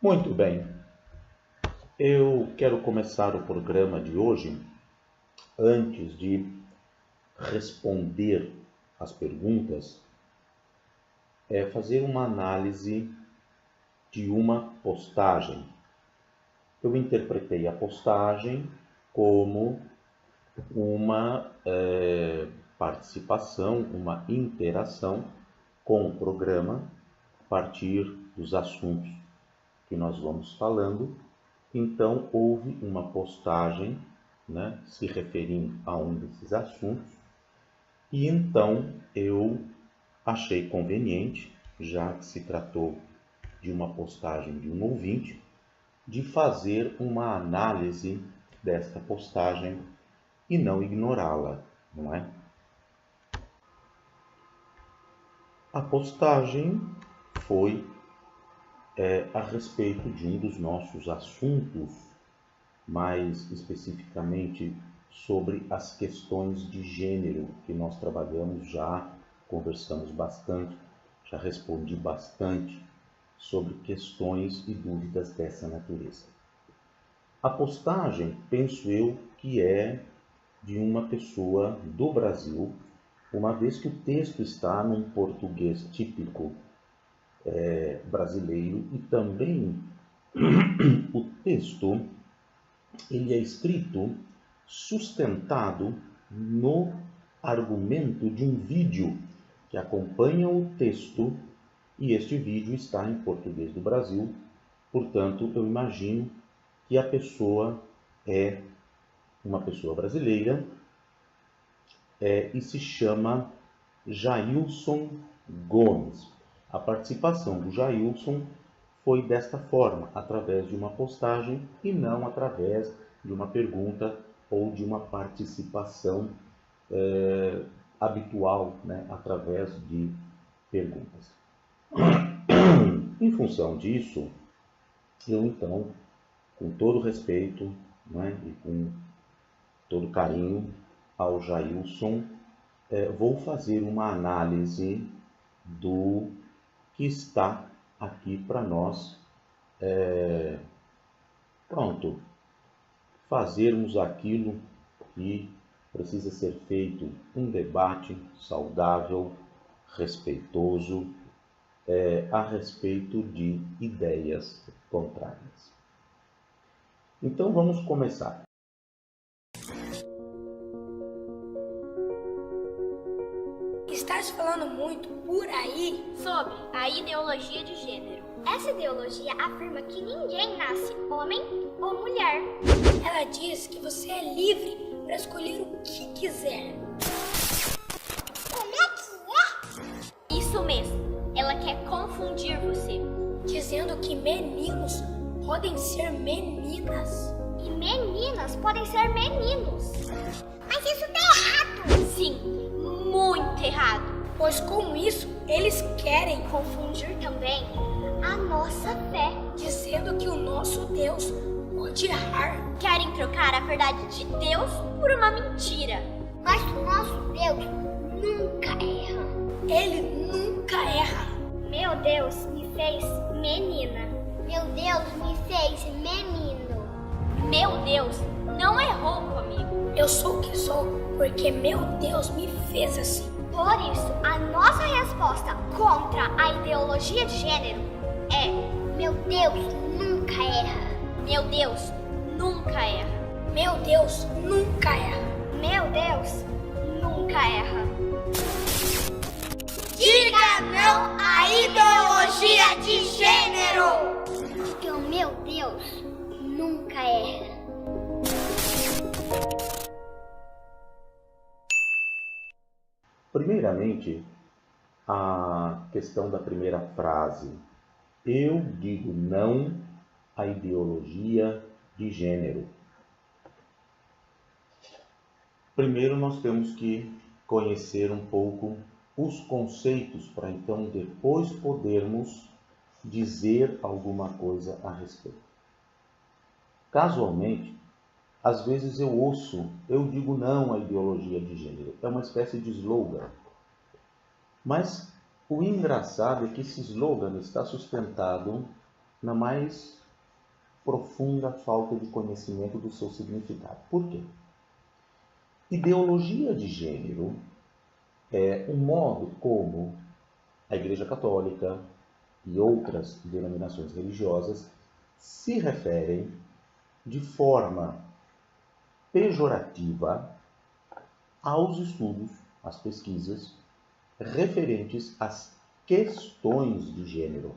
Muito bem, eu quero começar o programa de hoje. Antes de responder as perguntas, fazer uma análise de uma postagem. Eu interpretei a postagem como uma participação, uma interação com o programa a partir dos assuntos que nós vamos falando. Então, houve uma postagem, se referindo a um desses assuntos, e então eu achei conveniente, já que se tratou de uma postagem de um ouvinte, de fazer uma análise desta postagem e não ignorá-la, não é? A postagem foi a respeito de um dos nossos assuntos, mais especificamente sobre as questões de gênero, que nós trabalhamos já, conversamos bastante, já respondi bastante sobre questões e dúvidas dessa natureza. A postagem, penso eu, que é de uma pessoa do Brasil, uma vez que o texto está num português típico brasileiro, e também o texto ele é escrito sustentado no argumento de um vídeo que acompanha o texto, e este vídeo está em português do Brasil. Portanto, eu imagino que a pessoa é uma pessoa brasileira e se chama Jailson Gomes. A participação do Jailson foi desta forma, através de uma postagem e não através de uma pergunta ou de uma participação habitual, através de perguntas. Em função disso, eu então, com todo respeito e com todo carinho ao Jailson, vou fazer uma análise do que está aqui para nós, fazermos aquilo que precisa ser feito, um debate saudável, respeitoso, a respeito de ideias contrárias. Então vamos começar. Está se falando muito por aí sobre a ideologia de gênero. Essa ideologia afirma que ninguém nasce homem ou mulher. Ela diz que você é livre para escolher o que quiser. Como é? Isso mesmo. Ela quer confundir você, dizendo que meninos podem ser meninas e meninas podem ser meninos. Mas isso tá errado. Sim, muito errado. Pois com isso eles querem confundir também a nossa fé, dizendo que o nosso Deus pode errar. Querem trocar a verdade de Deus por uma mentira. Mas o nosso Deus nunca erra. Ele nunca erra. Meu Deus me fez menina. Meu Deus me fez menino. Meu Deus não errou comigo. Eu sou o que sou porque meu Deus me fez assim. Por isso, a nossa resposta contra a ideologia de gênero é: meu Deus nunca erra. Meu Deus nunca erra. Meu Deus nunca erra. Meu Deus nunca erra. Diga não à ideologia de gênero! Porque o meu Deus nunca erra. Primeiramente, a questão da primeira frase. Eu digo não à ideologia de gênero. Primeiro, nós temos que conhecer um pouco os conceitos para então depois podermos dizer alguma coisa a respeito. Casualmente, às vezes eu digo não à ideologia de gênero. É uma espécie de slogan. Mas o engraçado é que esse slogan está sustentado na mais profunda falta de conhecimento do seu significado. Por quê? Ideologia de gênero é um modo como a Igreja Católica e outras denominações religiosas se referem de forma pejorativa aos estudos, às pesquisas referentes às questões de gênero.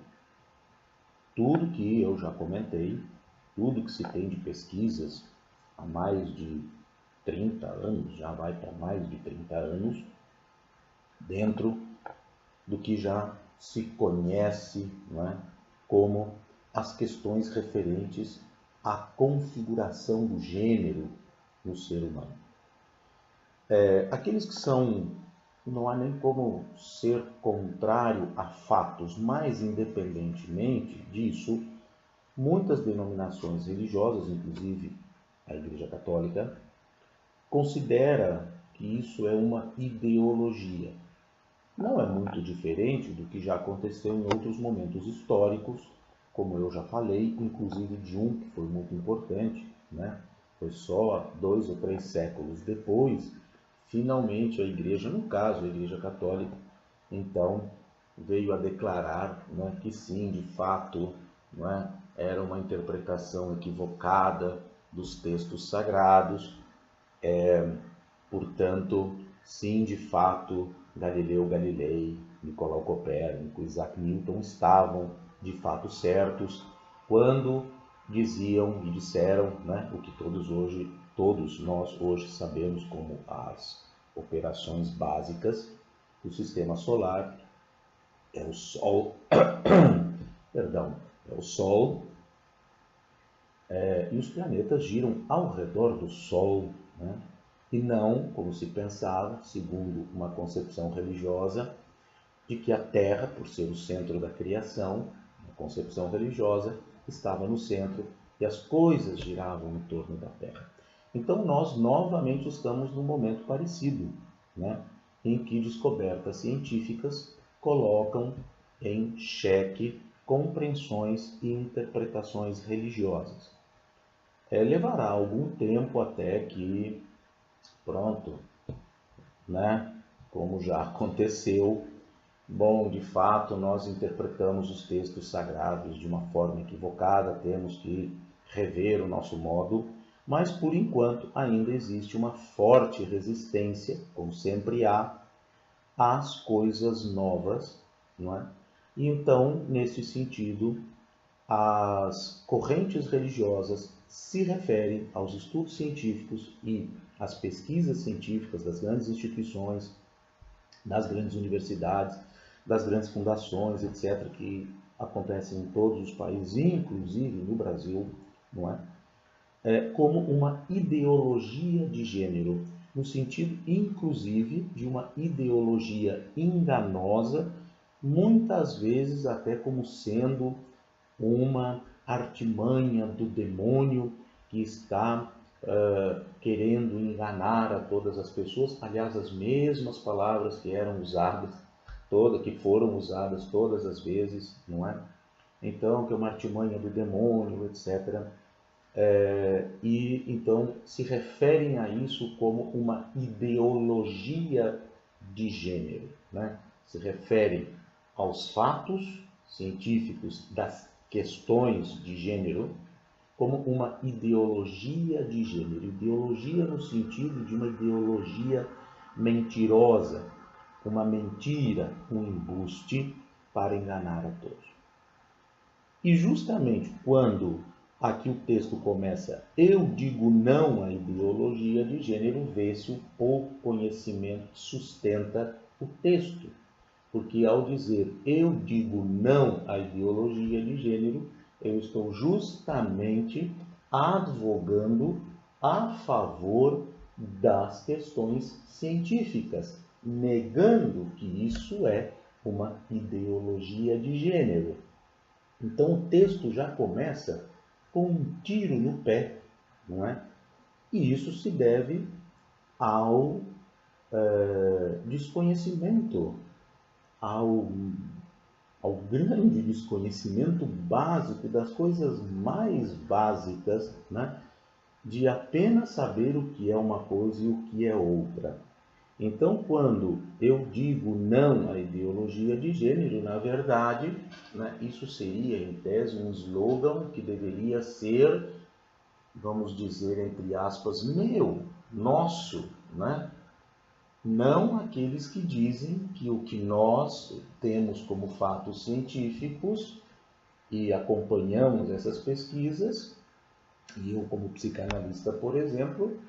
Tudo que eu já comentei, tudo que se tem de pesquisas há mais de 30 anos, já vai para mais de 30 anos, dentro do que já se conhece, não é, como as questões referentes à configuração do gênero no ser humano. Aqueles que são, não há nem como ser contrário a fatos, mas independentemente disso, muitas denominações religiosas, inclusive a Igreja Católica, considera que isso é uma ideologia. Não é muito diferente do que já aconteceu em outros momentos históricos, como eu já falei, inclusive de um que foi muito importante, né? Foi só 2 ou 3 séculos depois, finalmente a Igreja, no caso a Igreja Católica, então veio a declarar, né, que sim, de fato, né, era uma interpretação equivocada dos textos sagrados, portanto, sim, de fato, Galileu Galilei, Nicolau Copérnico, Isaac Newton estavam de fato certos quando diziam e disseram, né, o que todos nós hoje sabemos como as operações básicas do sistema solar. É o Sol, perdão, é o Sol, e os planetas giram ao redor do Sol, né? E não, como se pensava, segundo uma concepção religiosa, de que a Terra, por ser o centro da criação, a concepção religiosa, estava no centro e as coisas giravam em torno da Terra. Então nós novamente estamos num momento parecido, né, em que descobertas científicas colocam em xeque compreensões e interpretações religiosas. Levará algum tempo até que, pronto, né, como já aconteceu, bom, de fato nós interpretamos os textos sagrados de uma forma equivocada, temos que rever o nosso modo, mas por enquanto ainda existe uma forte resistência, como sempre há, às coisas novas, não é? E então, nesse sentido, as correntes religiosas se referem aos estudos científicos e às pesquisas científicas das grandes instituições, das grandes universidades, das grandes fundações, etc., que acontecem em todos os países, inclusive no Brasil, não é? Como uma ideologia de gênero, no sentido, inclusive, de uma ideologia enganosa, muitas vezes até como sendo uma artimanha do demônio que está querendo enganar a todas as pessoas. Aliás, as mesmas palavras que eram usadas, que foram usadas todas as vezes, não é? Então, que é uma artimanha do demônio, etc. E então se referem a isso como uma ideologia de gênero, né? Se referem aos fatos científicos das questões de gênero como uma ideologia de gênero. Ideologia no sentido de uma ideologia mentirosa, uma mentira, um embuste para enganar a todos. E justamente quando aqui o texto começa, eu digo não à ideologia de gênero, vê-se o pouco conhecimento que sustenta o texto. Porque ao dizer eu digo não à ideologia de gênero, eu estou justamente advogando a favor das questões científicas, negando que isso é uma ideologia de gênero. Então o texto já começa com um tiro no pé, não é? E isso se deve ao desconhecimento, ao ao grande desconhecimento básico das coisas mais básicas, né? De apenas saber o que é uma coisa e o que é outra. Então, quando eu digo não à ideologia de gênero, na verdade, né, isso seria, em tese, um slogan que deveria ser, vamos dizer, entre aspas, meu, nosso, né? Não aqueles que dizem que o que nós temos como fatos científicos e acompanhamos essas pesquisas, e eu como psicanalista, por exemplo,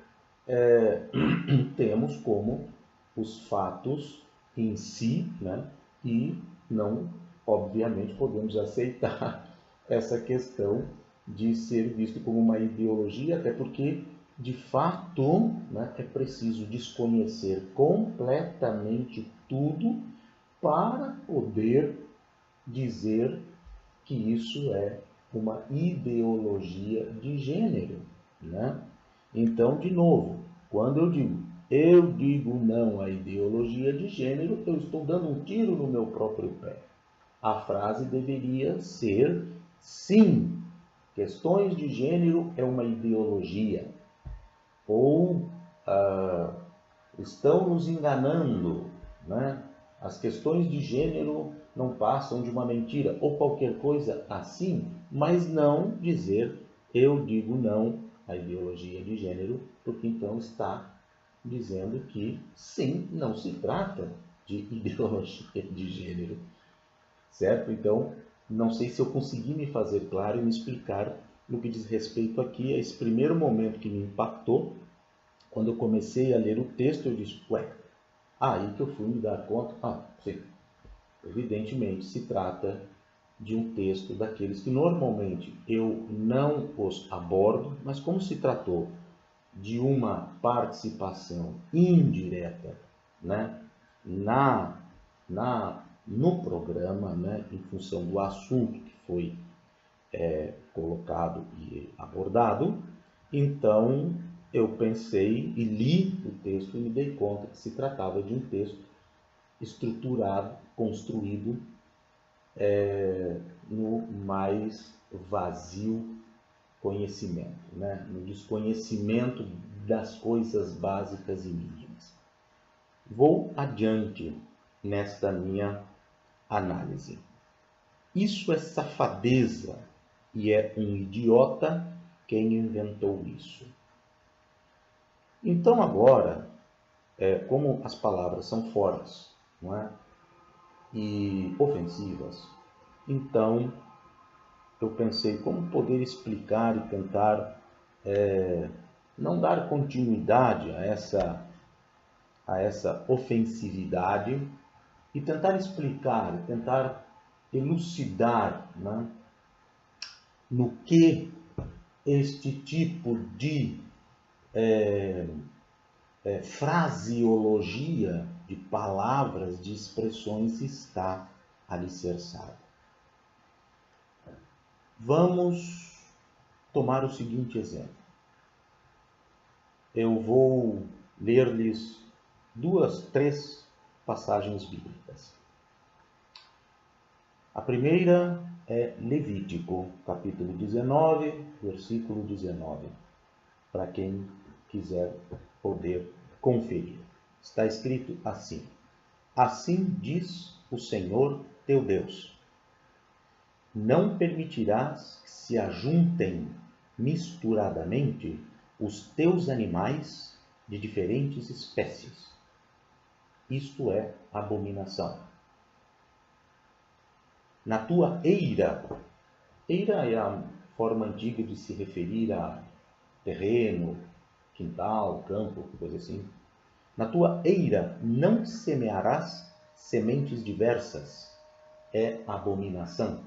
temos como os fatos em si, né? E não, obviamente, podemos aceitar essa questão de ser visto como uma ideologia, até porque, de fato, né, é preciso desconhecer completamente tudo para poder dizer que isso é uma ideologia de gênero, né? Então, de novo, quando eu digo não à ideologia de gênero, eu estou dando um tiro no meu próprio pé. A frase deveria ser: sim, questões de gênero é uma ideologia. Ou estão nos enganando, né? As questões de gênero não passam de uma mentira, ou qualquer coisa assim, mas não dizer eu digo não à ideologia de gênero, porque então está dizendo que sim, não se trata de ideologia de gênero, certo? Então, não sei se eu consegui me fazer claro e me explicar no que diz respeito aqui a esse primeiro momento que me impactou. Quando eu comecei a ler o texto, eu disse, aí que eu fui me dar conta, sim, evidentemente se trata de um texto daqueles que normalmente eu não os abordo, mas como se tratou de uma participação indireta, né, no programa, né, em função do assunto que foi colocado e abordado, então eu pensei e li o texto e me dei conta que se tratava de um texto estruturado, construído no mais vazio conhecimento, né? No desconhecimento das coisas básicas e mínimas. Vou adiante nesta minha análise. Isso é safadeza e é um idiota quem inventou isso. Então agora, como as palavras são fortes, não é? E ofensivas, então eu pensei como poder explicar e tentar não dar continuidade a essa ofensividade e tentar explicar, tentar elucidar, né, no que este tipo de fraseologia de palavras, de expressões está alicerçada. Vamos tomar o seguinte exemplo. Eu vou ler-lhes 2, 3 passagens bíblicas. A primeira é Levítico, capítulo 19, versículo 19, para quem quiser poder conferir. Está escrito assim: assim diz o Senhor teu Deus: não permitirás que se ajuntem misturadamente os teus animais de diferentes espécies. Isto é abominação. Na tua eira é a forma antiga de se referir a terreno, quintal, campo, coisa assim. Na tua eira não semearás sementes diversas, é abominação.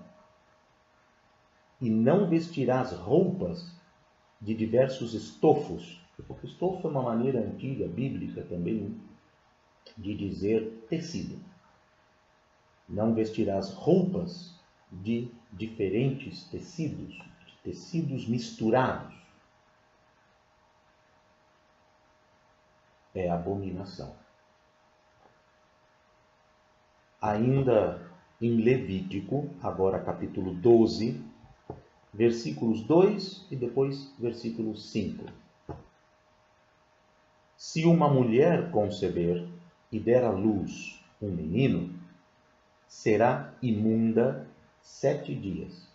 E não vestirás roupas de diversos estofos, porque estofo é uma maneira antiga, bíblica também, de dizer tecido. Não vestirás roupas de diferentes tecidos, de tecidos misturados. É abominação. Ainda em Levítico, agora capítulo 12, versículos 2 e depois versículo 5. Se uma mulher conceber e der à luz um menino, será imunda 7 dias.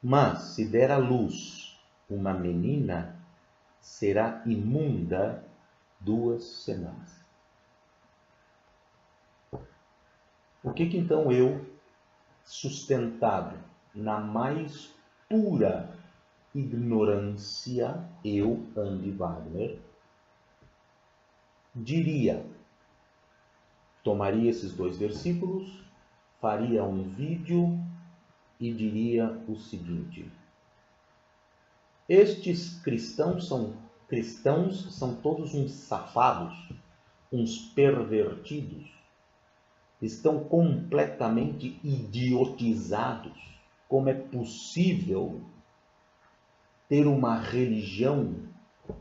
Mas se der à luz uma menina, será imunda 2 semanas. O que então eu, sustentado na mais pura ignorância, eu, Andy Wagner, diria? Tomaria esses 2 versículos, faria um vídeo e diria o seguinte: estes cristãos são todos uns safados, uns pervertidos, estão completamente idiotizados. Como é possível ter uma religião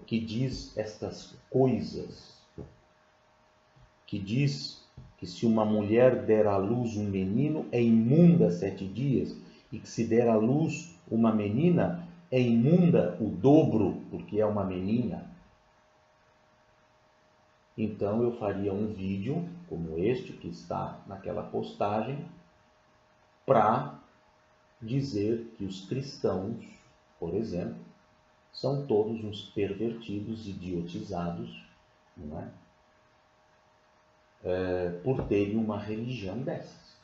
que diz estas coisas? Que diz que se uma mulher der à luz um menino, é imunda 7 dias, e que se der à luz uma menina, é imunda o dobro, porque é uma menina. Então eu faria um vídeo como este que está naquela postagem para dizer que os cristãos, por exemplo, são todos uns pervertidos, idiotizados, não é? Por terem uma religião dessas.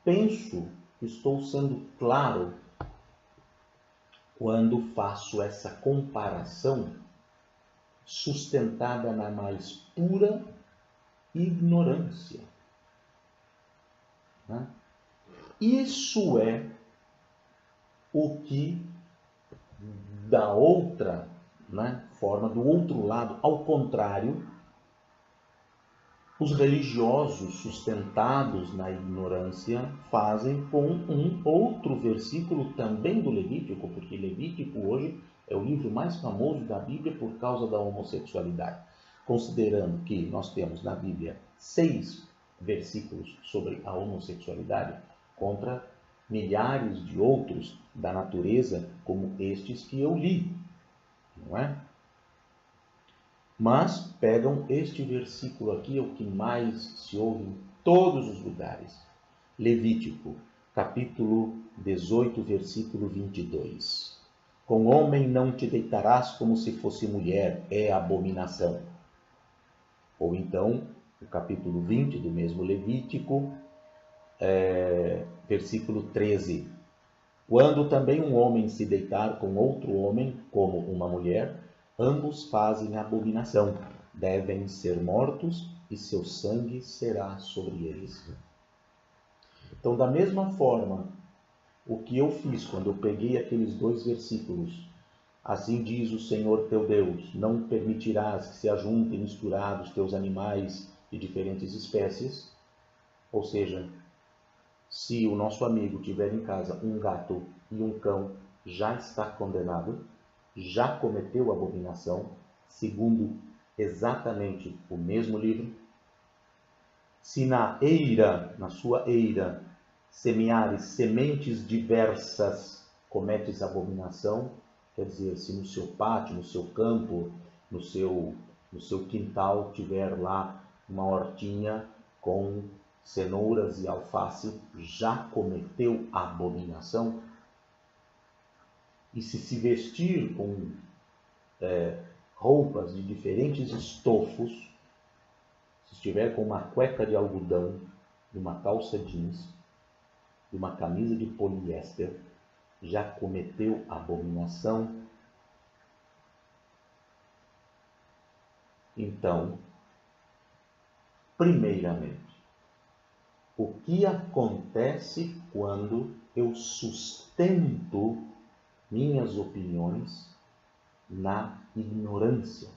Penso que estou sendo claro quando faço essa comparação sustentada na mais pura ignorância. Né? Isso é o que da outra, né, forma, do outro lado, ao contrário, os religiosos sustentados na ignorância fazem com um outro versículo também do Levítico, porque Levítico hoje é o livro mais famoso da Bíblia por causa da homossexualidade. Considerando que nós temos na Bíblia 6 versículos sobre a homossexualidade contra milhares de outros da natureza, como estes que eu li, não é? Mas pegam este versículo aqui, é o que mais se ouve em todos os lugares. Levítico, capítulo 18, versículo 22. Com homem não te deitarás como se fosse mulher, é abominação. Ou então, o capítulo 20 do mesmo Levítico, versículo 13. Quando também um homem se deitar com outro homem, como uma mulher, ambos fazem abominação, devem ser mortos e seu sangue será sobre eles. Então, da mesma forma, o que eu fiz quando eu peguei aqueles 2 versículos, assim diz o Senhor teu Deus, não permitirás que se ajuntem misturados teus animais de diferentes espécies, ou seja, se o nosso amigo tiver em casa um gato e um cão, já está condenado, já cometeu abominação, segundo exatamente o mesmo livro. Se na sua eira, semeares sementes diversas, cometes abominação, quer dizer, se no seu pátio, no seu campo, no seu quintal tiver lá uma hortinha com cenouras e alface, já cometeu abominação. E se vestir com roupas de diferentes estofos, se estiver com uma cueca de algodão, de uma calça jeans, de uma camisa de poliéster, já cometeu abominação. Então, primeiramente, o que acontece quando eu sustento minhas opiniões na ignorância?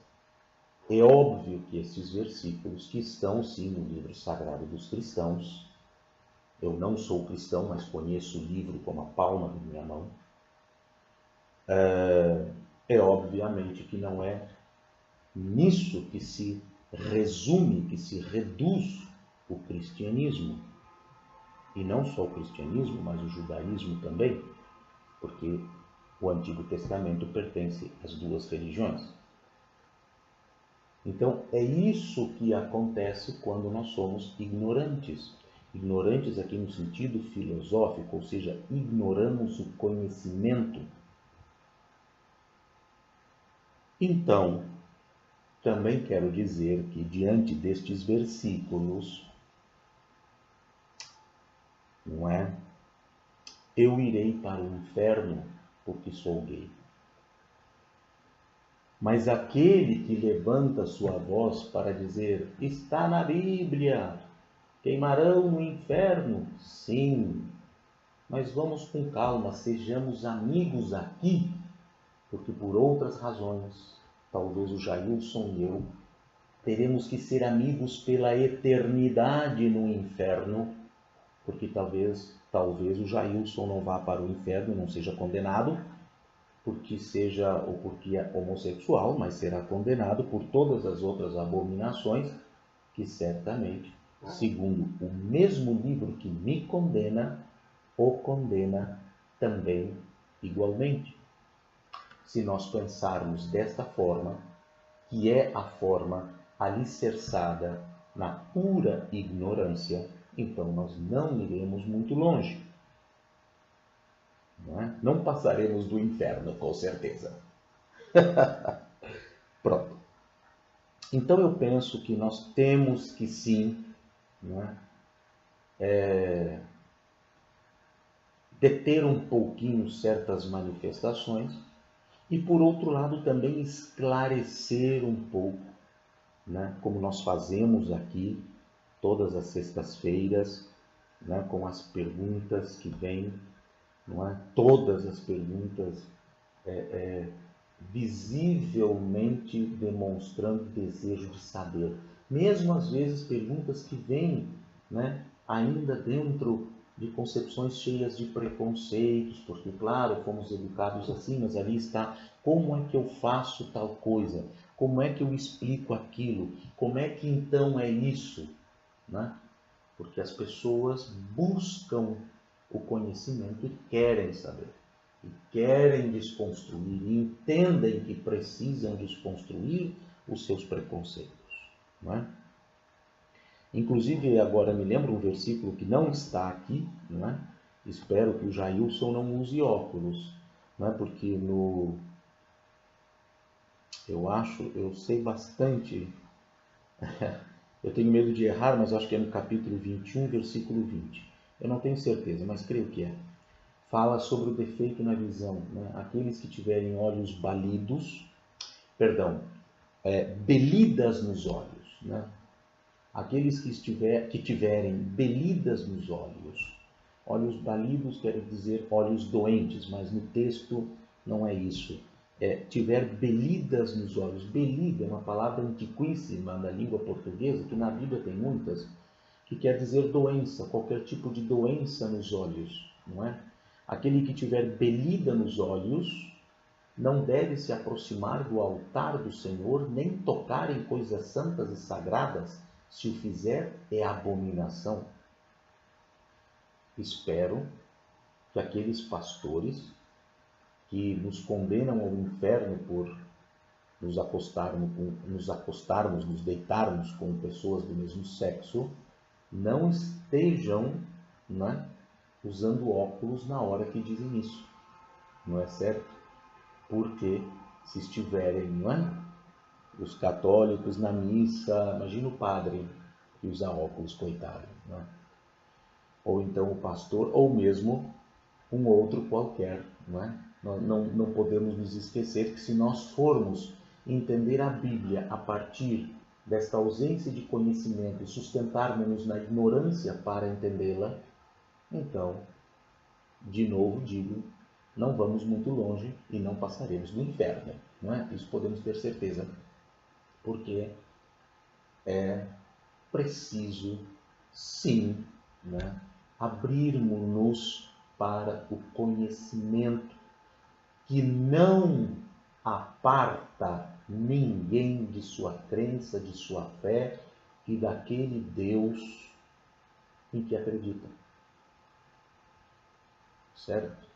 É óbvio que esses versículos que estão sim no livro sagrado dos cristãos, eu não sou cristão, mas conheço o livro como a palma da minha mão, é obviamente que não é nisso que se resume, que se reduz o cristianismo. E não só o cristianismo, mas o judaísmo também, porque o Antigo Testamento pertence às duas religiões. Então, é isso que acontece quando nós somos ignorantes. Ignorantes aqui no sentido filosófico, ou seja, ignoramos o conhecimento. Então, também quero dizer que diante destes versículos, não é? Eu irei para o inferno porque sou gay. Mas aquele que levanta sua voz para dizer, está na Bíblia, queimarão no inferno, sim, mas vamos com calma, sejamos amigos aqui, porque por outras razões, talvez o Jailson e eu, teremos que ser amigos pela eternidade no inferno, porque talvez o Jailson não vá para o inferno, não seja condenado, porque é homossexual, mas será condenado por todas as outras abominações que certamente, segundo o mesmo livro que me condena, o condena também igualmente. Se nós pensarmos desta forma, que é a forma alicerçada na pura ignorância, então nós não iremos muito longe. Não passaremos do inferno, com certeza. Pronto. Então eu penso que nós temos que sim, deter um pouquinho certas manifestações e, por outro lado, também esclarecer um pouco, como nós fazemos aqui todas as sextas-feiras, com as perguntas que vêm, todas as perguntas visivelmente demonstrando desejo de saber. Mesmo às vezes perguntas que vêm ainda dentro de concepções cheias de preconceitos, porque, claro, fomos educados assim, mas ali está, como é que eu faço tal coisa? Como é que eu explico aquilo? Como é que então é isso? Porque as pessoas buscam o conhecimento e querem saber, e querem desconstruir, e entendem que precisam desconstruir os seus preconceitos. Inclusive, agora me lembro um versículo que não está aqui, Espero que o Jailson não use óculos, porque eu sei bastante, eu tenho medo de errar, mas acho que é no capítulo 21, versículo 20. Eu não tenho certeza, mas creio que é. Fala sobre o defeito na visão. Aqueles que tiverem olhos belidas nos olhos. Aqueles que tiverem belidas nos olhos. Olhos balidos quer dizer olhos doentes, mas no texto não é isso. Tiver belidas nos olhos. Belida é uma palavra antiquíssima na língua portuguesa, que na Bíblia tem muitas, que quer dizer doença, qualquer tipo de doença nos olhos, não é? Aquele que tiver belida nos olhos não deve se aproximar do altar do Senhor, nem tocar em coisas santas e sagradas. Se o fizer, é abominação. Espero que aqueles pastores que nos condenam ao inferno por nos deitarmos com pessoas do mesmo sexo, não estejam usando óculos na hora que dizem isso. Não é certo? Porque se estiverem, os católicos na missa, imagina o padre que usa óculos, coitado. Ou então o pastor, ou mesmo um outro qualquer. Não podemos nos esquecer que se nós formos entender a Bíblia a partir desta ausência de conhecimento e sustentarmos-nos na ignorância para entendê-la, então, de novo digo, não vamos muito longe e não passaremos do inferno. Isso podemos ter certeza, porque é preciso, sim, abrirmos-nos para o conhecimento que não aparta ninguém de sua crença, de sua fé e daquele Deus em que acreditam. Certo?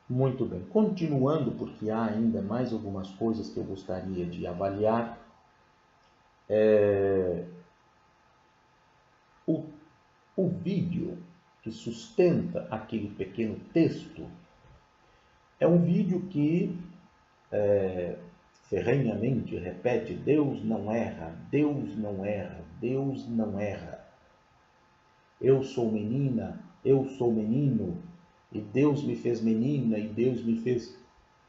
Muito bem. Continuando, porque há ainda mais algumas coisas que eu gostaria de avaliar. O vídeo que sustenta aquele pequeno texto é um vídeo que ferrenhamente repete: Deus não erra, Deus não erra, Deus não erra. Eu sou menina, eu sou menino, e Deus me fez menina, e Deus me fez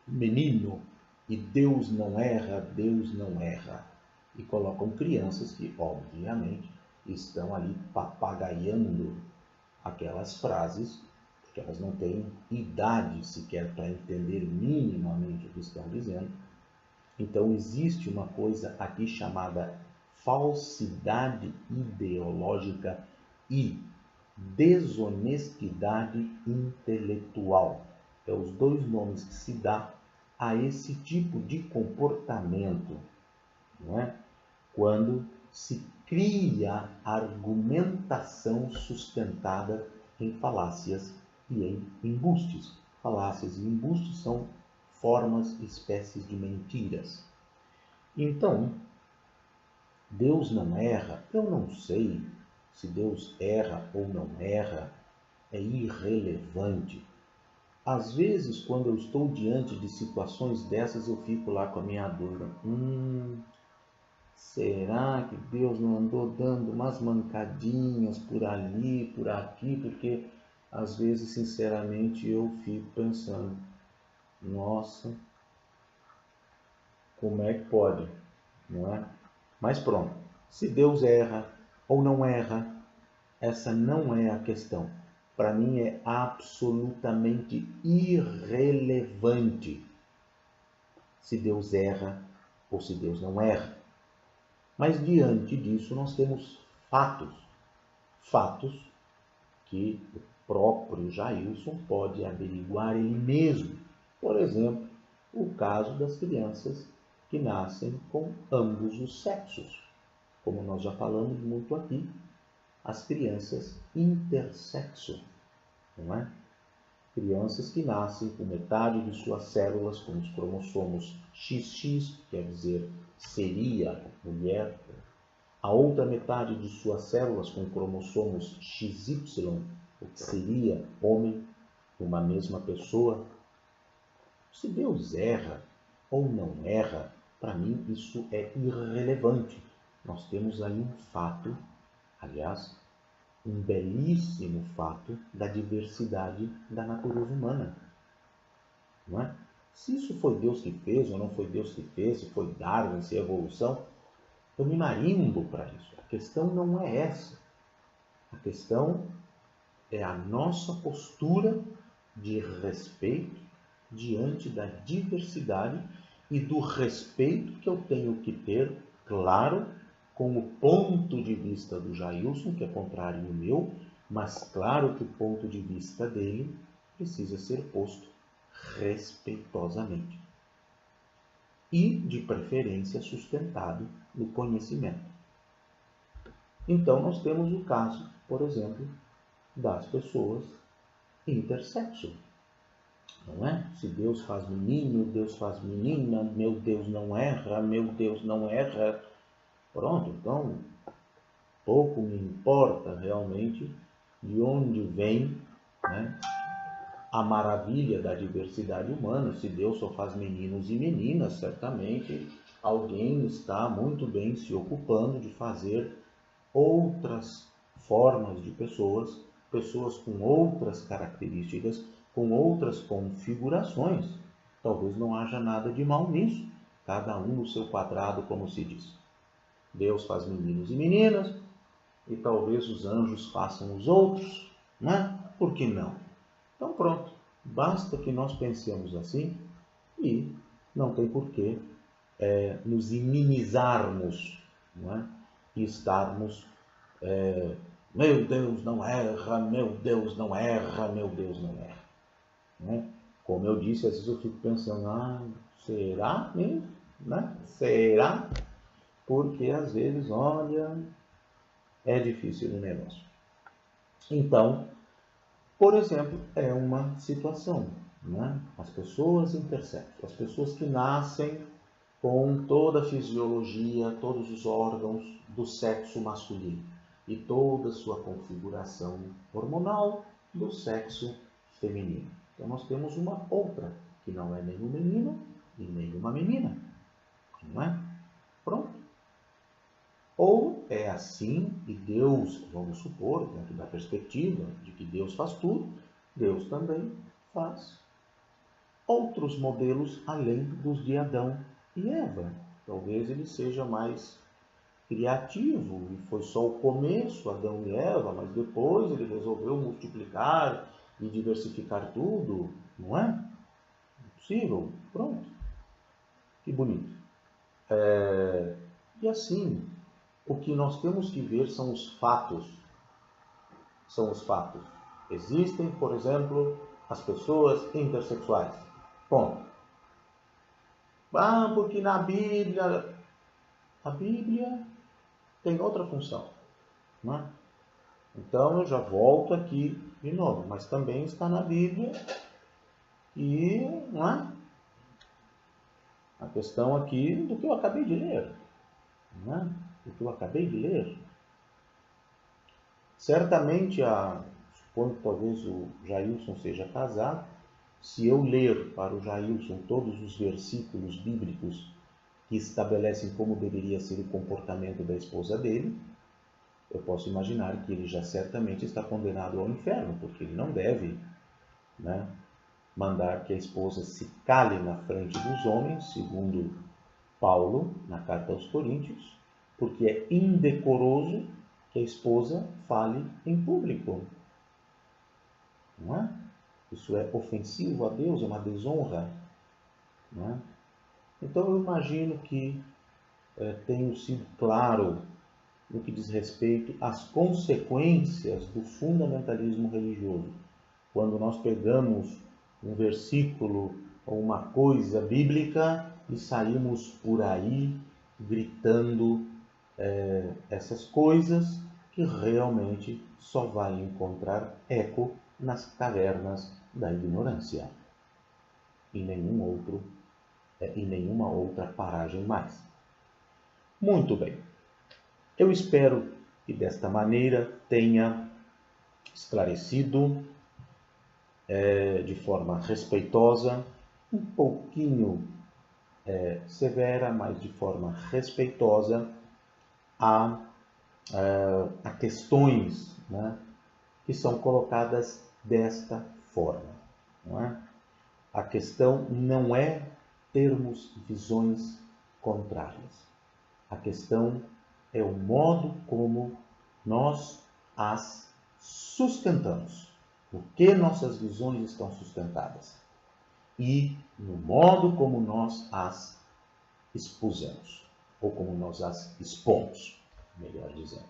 menino, e Deus não erra, Deus não erra. E colocam crianças que, obviamente, estão ali papagaiando aquelas frases, porque elas não têm idade sequer para entender minimamente o que estão dizendo. Então existe uma coisa aqui chamada falsidade ideológica e desonestidade intelectual. É os dois nomes que se dá a esse tipo de comportamento, não é? Quando se cria argumentação sustentada em falácias e em embustes. Falácias e embustes são formas, espécies de mentiras. Então, Deus não erra. Eu não sei se Deus erra ou não erra. É irrelevante. Às vezes, quando eu estou diante de situações dessas, eu fico lá com a minha dúvida. Será que Deus não andou dando umas mancadinhas por ali, por aqui? Porque às vezes, sinceramente, eu fico pensando, nossa, como é que pode, não é? Mas pronto, se Deus erra ou não erra, essa não é a questão. Para mim é absolutamente irrelevante se Deus erra ou se Deus não erra. Mas diante disso nós temos fatos que o próprio Jailson pode averiguar ele mesmo. Por exemplo, o caso das crianças que nascem com ambos os sexos. Como nós já falamos muito aqui, as crianças intersexo, não é? Crianças que nascem com metade de suas células com os cromossomos XX, quer dizer, seria mulher, a outra metade de suas células com cromossomos XY, o que seria homem, uma mesma pessoa. Se Deus erra ou não erra, para mim isso é irrelevante. Nós temos aí um fato, aliás, um belíssimo fato da diversidade da natureza humana. Não é? Se isso foi Deus que fez ou não foi Deus que fez, se foi Darwin, se é evolução, eu me marimbo para isso. A questão não é essa. A questão é a nossa postura de respeito diante da diversidade e do respeito que eu tenho que ter, claro, com o ponto de vista do Jailson, que é contrário ao meu, mas claro que o ponto de vista dele precisa ser posto respeitosamente. E, de preferência, sustentado no conhecimento. Então, nós temos o caso, por exemplo, das pessoas intersexo. Não é? Se Deus faz menino, Deus faz menina, meu Deus não erra, meu Deus não erra. Pronto, então, pouco me importa realmente de onde vem, né, a maravilha da diversidade humana. Se Deus só faz meninos e meninas, certamente alguém está muito bem se ocupando de fazer outras formas de pessoas com outras características, com outras configurações. Talvez não haja nada de mal nisso, cada um no seu quadrado, como se diz. Deus faz meninos e meninas, e talvez os anjos façam os outros, não é? Por que não? Então pronto, basta que nós pensemos assim e não tem porquê nos imunizarmos, não é? E estarmos, meu Deus não erra, meu Deus não erra, meu Deus não erra. Não é? Como eu disse, às vezes eu fico pensando, será mesmo? Né? Será? Porque às vezes, olha, é difícil o negócio. Então, por exemplo, é uma situação, né? As pessoas intersexo, as pessoas que nascem com toda a fisiologia, todos os órgãos do sexo masculino e toda a sua configuração hormonal do sexo feminino. Então nós temos uma outra, que não é nem um menino e nem uma menina, não é? Pronto. Ou é assim, e Deus, vamos supor, dentro da perspectiva de que Deus faz tudo, Deus também faz outros modelos além dos de Adão e Eva. Talvez ele seja mais criativo, e foi só o começo, Adão e Eva, mas depois ele resolveu multiplicar e diversificar tudo, não é? Possível? Pronto. Que bonito. E assim, o que nós temos que ver são os fatos. São os fatos. Existem, por exemplo, as pessoas intersexuais. Ponto. Ah, porque na Bíblia... A Bíblia tem outra função, não é? Então eu já volto aqui de novo, mas também está na Bíblia e, não é? A questão aqui do que eu acabei de ler, não é? Do que eu acabei de ler. Certamente, supondo que talvez o Jailson seja casado, se eu ler para o Jailson todos os versículos bíblicos que estabelecem como deveria ser o comportamento da esposa dele, eu posso imaginar que ele já certamente está condenado ao inferno, porque ele não deve, né, mandar que a esposa se cale na frente dos homens, segundo Paulo, na carta aos Coríntios, porque é indecoroso que a esposa fale em público. Não é? Isso é ofensivo a Deus, é uma desonra. Não é? Então eu imagino que tenho sido claro no que diz respeito às consequências do fundamentalismo religioso. Quando nós pegamos um versículo ou uma coisa bíblica e saímos por aí gritando essas coisas que realmente só vai encontrar eco nas cavernas da ignorância e em nenhuma outra paragem mais. Muito bem. Eu espero que desta maneira tenha esclarecido de forma respeitosa, um pouquinho severa, mas de forma respeitosa, a questões, né, que são colocadas desta forma. Não é? A questão não é termos visões contrárias. A questão é o modo como nós as sustentamos. Por que nossas visões estão sustentadas? E no modo como nós as expusemos, ou como nós as expomos, melhor dizendo.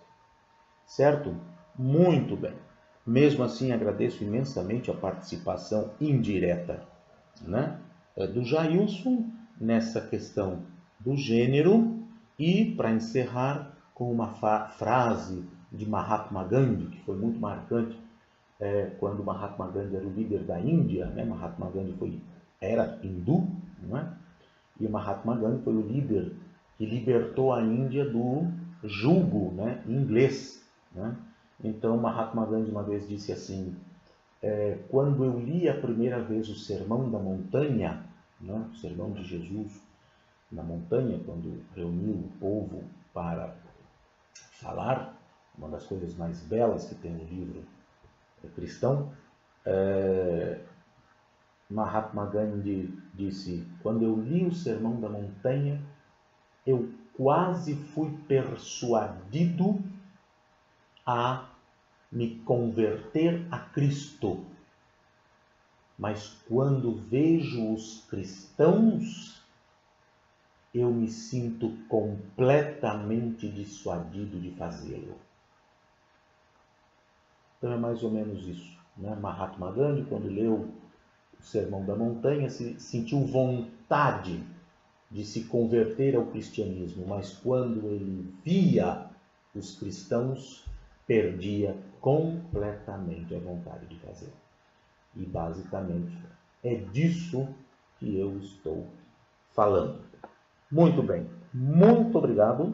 Certo? Muito bem. Mesmo assim, agradeço imensamente a participação indireta, né, do Jailson nessa questão do gênero. E, para encerrar, com uma frase de Mahatma Gandhi, que foi muito marcante quando Mahatma Gandhi era o líder da Índia, né? Mahatma Gandhi era hindu, não é? E Mahatma Gandhi foi o líder que libertou a Índia do jugo, né, inglês, né? Então Mahatma Gandhi uma vez disse assim, quando eu li a primeira vez o Sermão da Montanha, né, o Sermão de Jesus na montanha, quando reuniu o povo para falar, uma das coisas mais belas que tem no livro cristão, Mahatma Gandhi disse, quando eu li o Sermão da Montanha, eu quase fui persuadido a me converter a Cristo. Mas quando vejo os cristãos, eu me sinto completamente dissuadido de fazê-lo. Então é mais ou menos isso, né? Mahatma Gandhi, quando leu o Sermão da Montanha, sentiu vontade de se converter ao cristianismo, mas quando ele via os cristãos perdiam completamente a vontade de fazer. E basicamente é disso que eu estou falando. Muito bem, muito obrigado.